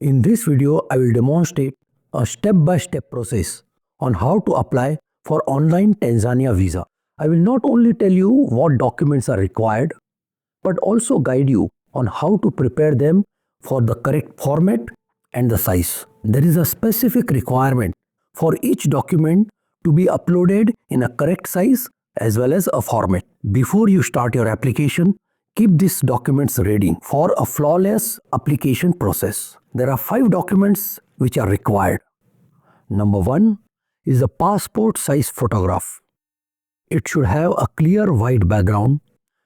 In this video, I will demonstrate a step-by-step process on how to apply for Online Tanzania Visa. I will not only tell you what documents are required, but also guide you on how to prepare them for the correct format and the size. There is a specific requirement for each document to be uploaded in a correct size as well as a format. Before you start your application, keep these documents ready for a flawless application process. There are 5 documents which are required. Number 1 is a passport size photograph. It should have a clear white background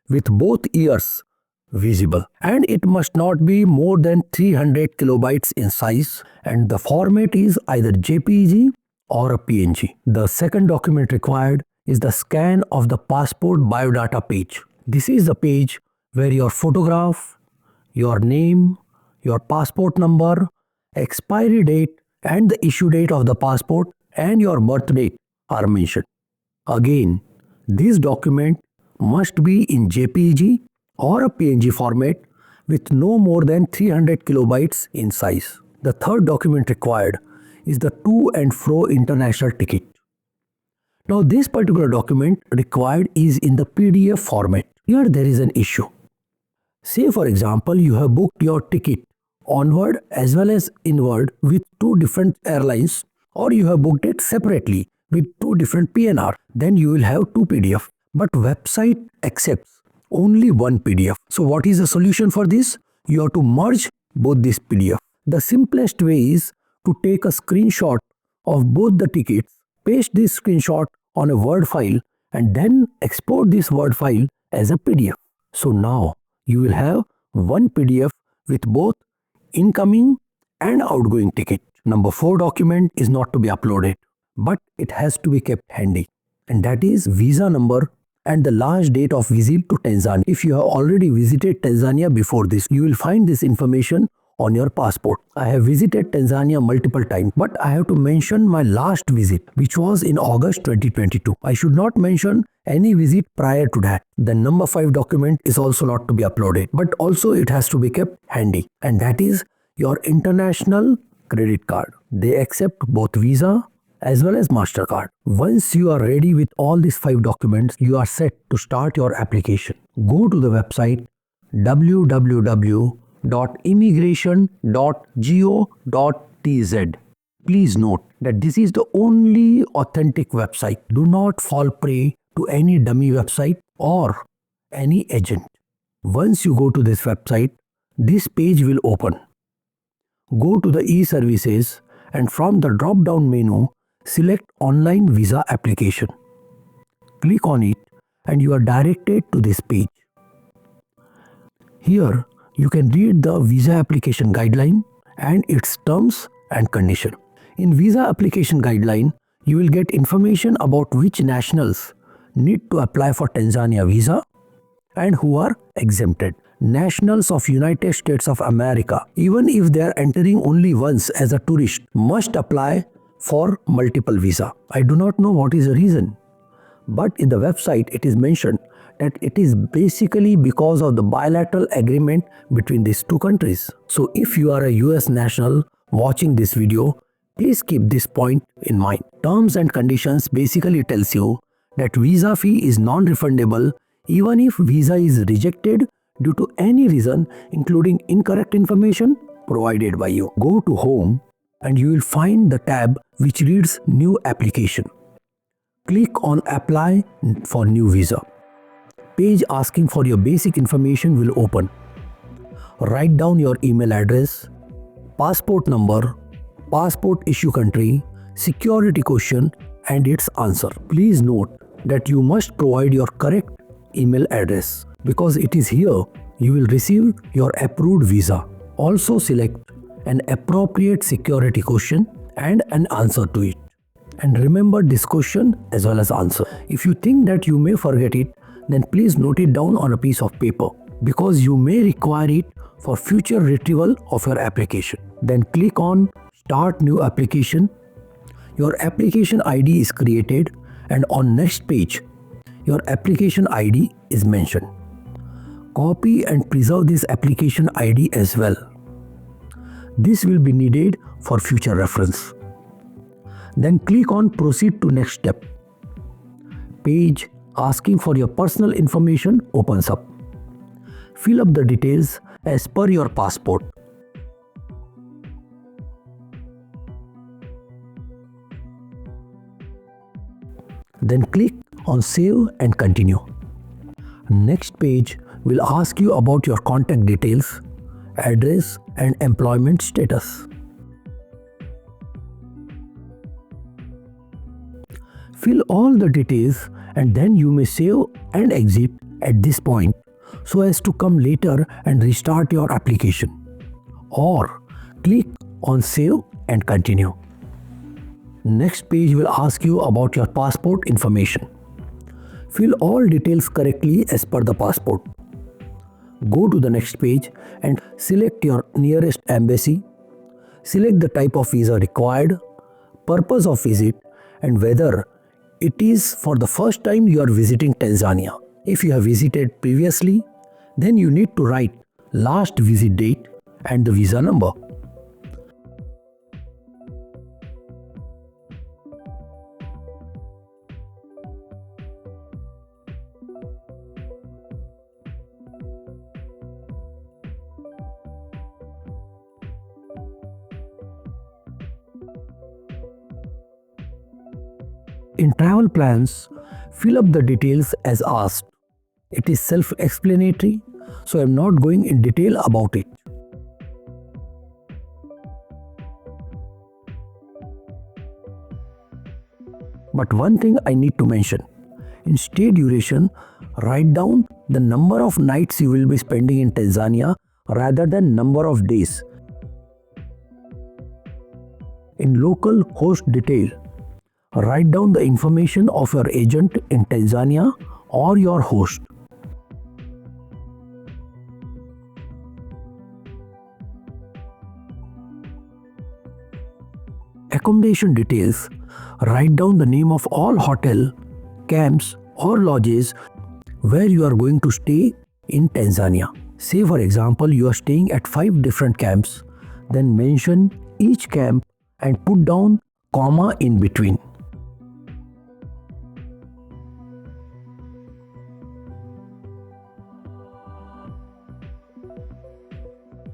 with both ears visible, and it must not be more than 300 kilobytes in size, and the format is either JPG or a PNG. The second document required is the scan of the passport biodata page. This is the page where your photograph, your name, your passport number, expiry date and the issue date of the passport and your birth date are mentioned. Again, this document must be in JPG or a PNG format with no more than 300 kilobytes in size. The third document required is the to and fro international ticket. Now this particular document required is in the PDF format. Here there is an issue. Say for example you have booked your ticket onward as well as inward with 2 different airlines, or you have booked it separately with 2 different PNR, then you will have 2 PDF. But website accepts only 1 PDF. So what is the solution for this? You have to merge both these PDF. The simplest way is to take a screenshot of both the tickets, paste this screenshot on a Word file and then export this Word file as a PDF. So now you will have 1 PDF with both incoming and outgoing ticket. Number 4 document is not to be uploaded, but it has to be kept handy, and that is visa number and the last date of visit to Tanzania. If you have already visited Tanzania before this, you will find this information on your passport. I have visited Tanzania multiple times, but I have to mention my last visit, which was in August 2022. I should not mention any visit prior to that. The number 5 document is also not to be uploaded, but also it has to be kept handy, and that is your international credit card. They accept both Visa as well as MasterCard. Once you are ready with all these 5 documents, you are set to start your application. Go to the website www.immigration.go.tz. Please note that this is the only authentic website. Do not fall prey to any dummy website or any agent. Once you go to this website, this page will open. Go to the e-services and from the drop-down menu, select Online Visa Application. Click on it and you are directed to this page. Here, you can read the visa application guideline and its terms and condition. In visa application guideline, you will get information about which nationals need to apply for Tanzania visa and who are exempted. Nationals of United States of America, even if they are entering only once as a tourist, must apply for multiple visa. I do not know what is the reason, but in the website it is mentioned that it is basically because of the bilateral agreement between these 2 countries. So if you are a US national watching this video, please keep this point in mind. Terms and conditions basically tells you that visa fee is non-refundable even if visa is rejected due to any reason, including incorrect information provided by you. Go to Home and you will find the tab which reads New Application. Click on Apply for New Visa. Page asking for your basic information will open. Write down your email address, passport number, passport issue country, security question and its answer. Please note that you must provide your correct email address because it is here you will receive your approved visa. Also select an appropriate security question and an answer to it. And remember this question as well as answer. If you think that you may forget it, then please note it down on a piece of paper because you may require it for future retrieval of your application. Then click on Start New Application. Your application ID is created and on next page, your application ID is mentioned. Copy and preserve this application ID as well. This will be needed for future reference. Then click on Proceed to next step. Page asking for your personal information opens up. Fill up the details as per your passport. Then click on Save and Continue. Next page will ask you about your contact details, address and employment status. Fill all the details and then you may save and exit at this point so as to come later and restart your application. Or click on Save and Continue. Next page will ask you about your passport information. Fill all details correctly as per the passport. Go to the next page and select your nearest embassy. Select the type of visa required, purpose of visit, and whether it is for the first time you are visiting Tanzania. If you have visited previously, then you need to write last visit date and the visa number. In travel plans, fill up the details as asked. It is self-explanatory, so I am not going in detail about it. But one thing I need to mention. In stay duration, write down the number of nights you will be spending in Tanzania rather than number of days. In local host detail, write down the information of your agent in Tanzania or your host. Accommodation details, write down the name of all hotel, camps or lodges where you are going to stay in Tanzania. Say for example you are staying at 5 different camps, then mention each camp and put down comma in between.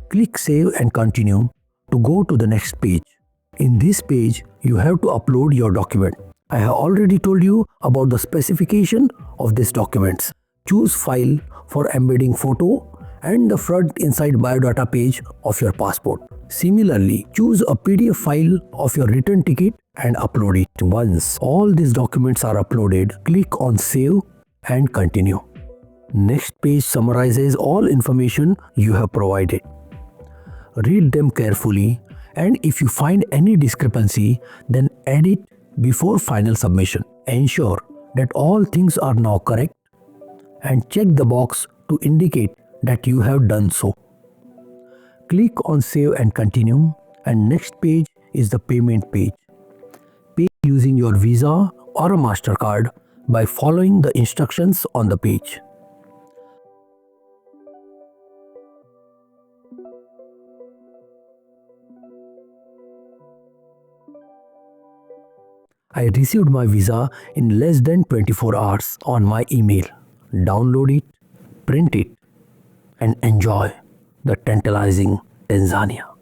Click Save and Continue to go to the next page. In this page, you have to upload your document. I have already told you about the specification of these documents. Choose File for embedding photo and the front inside biodata page of your passport. Similarly, choose a PDF file of your return ticket and upload it. Once all these documents are uploaded, click on Save and Continue. Next page summarizes all information you have provided. Read them carefully, and if you find any discrepancy, then add it before final submission. Ensure that all things are now correct and check the box to indicate that you have done so. Click on Save and Continue, and next page is the payment page. Pay using your Visa or a MasterCard by following the instructions on the page. I received my visa in less than 24 hours on my email. Download it, print it, and enjoy the tantalizing Tanzania.